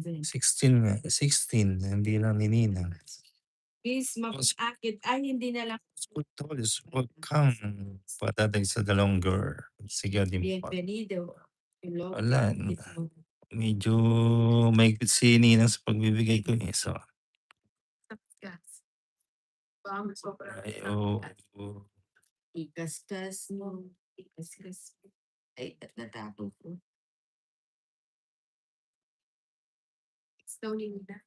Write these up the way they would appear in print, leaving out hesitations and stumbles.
7. 16 nga, 16 hindi lang ni Ninang. Miss, Tapos mapag-akit ay hindi na lang wag kang padadag sa dalawang girl. Sige din po. bienvenido. Hello, Wala, ito. medyo mahigpit si Ninang sa pagbibigay ko eh. So, Gas. Baka sobrang ayaw. ikas-kas mo. Ikas-kas mo. Ay, at natapos ko. It's only na.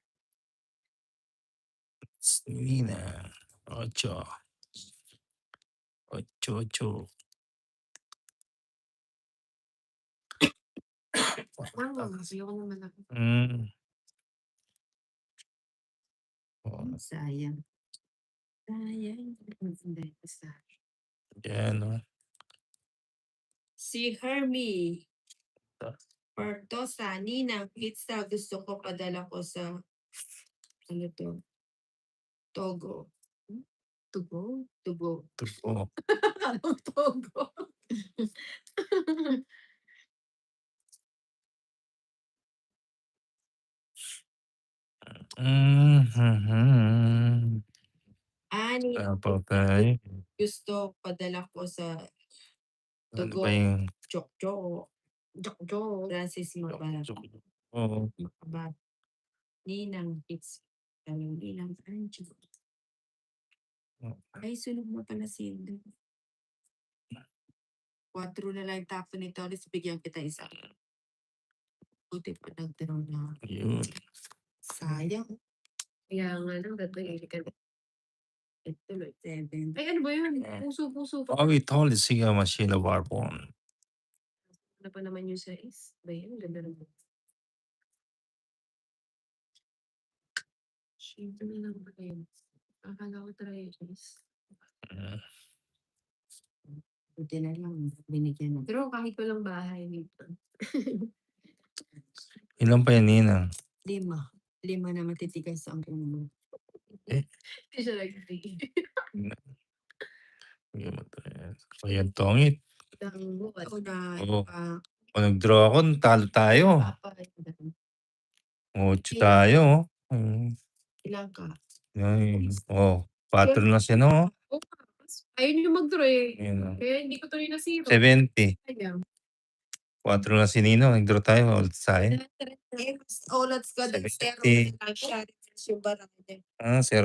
Ninang. 8. 8. Ayoko naman ako. Oh, Sayang. Sayang. Hindi, basta. yan o. Si Hermie Partosa, Ninang, pizza gusto ko padala ko sa ano to? Togo. Tugo? Tugo. Tupo. Anong Togo? Ani, Papatay. gusto padala ko sa Ano Tugo. ba yung Jokjo. Jokjo. Francis Mabarat. Oo. Mabarat. Ninang pizza. Ninang Anjo. Ay, sunog mo pala si Indo. 4 na lang tapon ni Torres, bigyan kita isa. Buti pa nagtiro na. Yun. Sayang. Kaya nga lang, dadagay ka na. Ito, 7. Ay, ano ba yun? Puso-puso pa. Abi talisiga maskiner var på honom. Ano pa naman yung 6? Ba yun? Ganda naman. Shade na lang ba yun? Akala ko try guys. Buti na lang, binigyan na. Pero kahit walang bahay dito. Ilan pa yan, Ninang? 5. 5 na matitigas ang ulo. Eh? Hindi siya nag-3. Ayan, tongit. Ako na, Oo. Kung nag-draw ako, talo tayo. 8 tayo. Ilan ka? Ay, 4 na siya, no? Ayun yung mag-draw eh. Ayun, Kaya hindi ko tuloy na 0. 70. Ayan. 4 na si Nino, nag-draw tayo, ulit tayo. Ulats ka din, 70. 0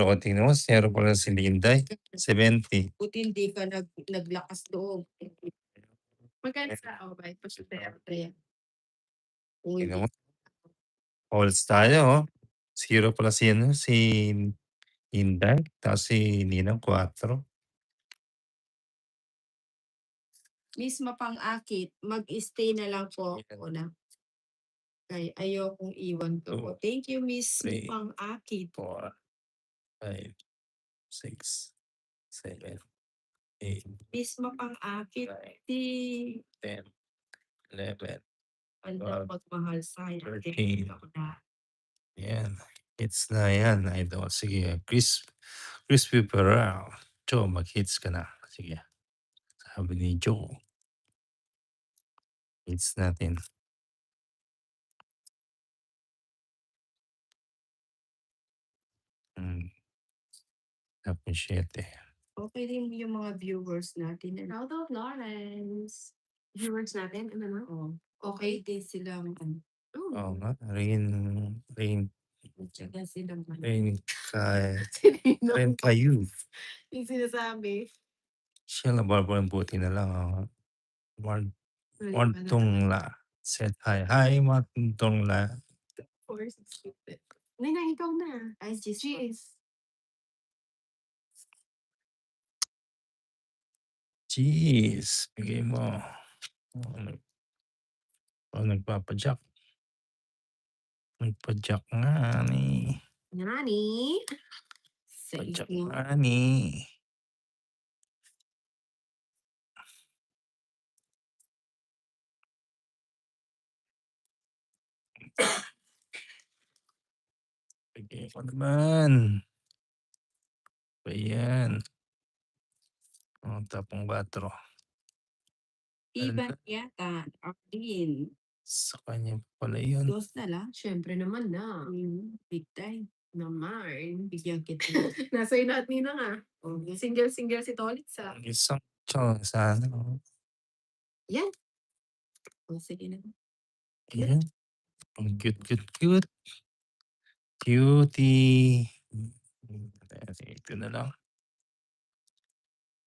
ko tingnan mo, 0 pala si Linday. 70. Buti hindi ka naglakas loob. Magkano sa bye? Pasutero. Tingnan mo. Ulit tayo, oh. 0 pala si, si Linday, tapos si Ninang 4. Miss Mapang-akit, mag-stay na lang po ako na. Kay ayokong iwan to. Two, Thank you, Miss 3, Mapang-akit. 4, 5, 6, 7, 8, Miss Mapang-akit, 9, di 10, 11, andang 12, magmahal sa'yo. 13. Ako na. Yan. Hits na yan, idol. Sige, Crispy Peral. Joe, mag-hits ka na. Sige. Sabi ni Joe. Hits natin. Tapos 7. Okay din yung mga viewers natin. Proud of Lawrence. Viewers natin, ano na? Oh. Okay din silang Oo nga. Rain Tsaka silang Rain kayo. yung sinasabi. Siya lang ang buti na lang. Martong la. Said hi. Hi, Martong la. Of course, it's stupid. Nina, ikaw na. Ay, cheers. Cheese. Bigay mo. Nagpapadyak. Nagpadyak nga ni. Nani? Padyak nga ni. Bigay ko naman. Ayan. Tapong 4. Iba yata. Arlene. Sa kanya pala yun. Dos na lang, siyempre naman na. Big time. Naman, bigyan kita. Nasa iyo lahat ninang ah. Oh, single si Tolitz ah. Ang isang tsaka sa ano. Yan. Oh, sige na. Ayan. Ang cute. Cutie. Ito na lang.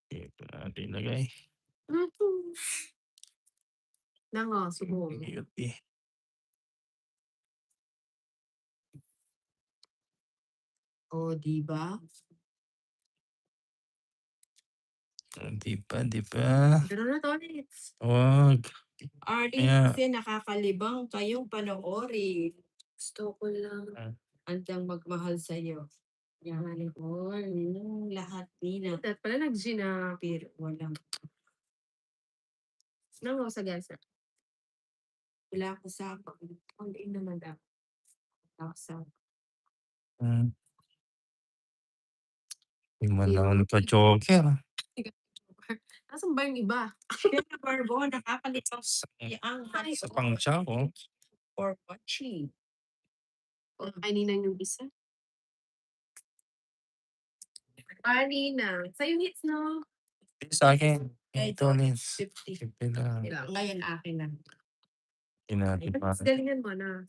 Ito natin ilagay. Nango, subo mo. Cutie. Oh, di ba? Di ba? Ganun na, Tolitz. Wag. Arlie, Kaya, kasi nakakalibang kayong panoorin. Gusto ko lang andang magmahal sa'yo. Yan, yung lahat nina. Dapat pala nag-Gina. Pero walang. Nango sa gasa. Wala ako sa hindi naman dapat. Ako sa di man lang nagpa-joker. Nasaan ba yung iba? Kaya Barbo, nakakalibang Sa, ang sa pangsiya ko. for watching. O, kanina yung isa. Kanina. Sa'yo hits, no? Sa akin. Ito, Ito ni 50. 50 na. Ngayon akin na. Hindi natin pa. Galingan mo na.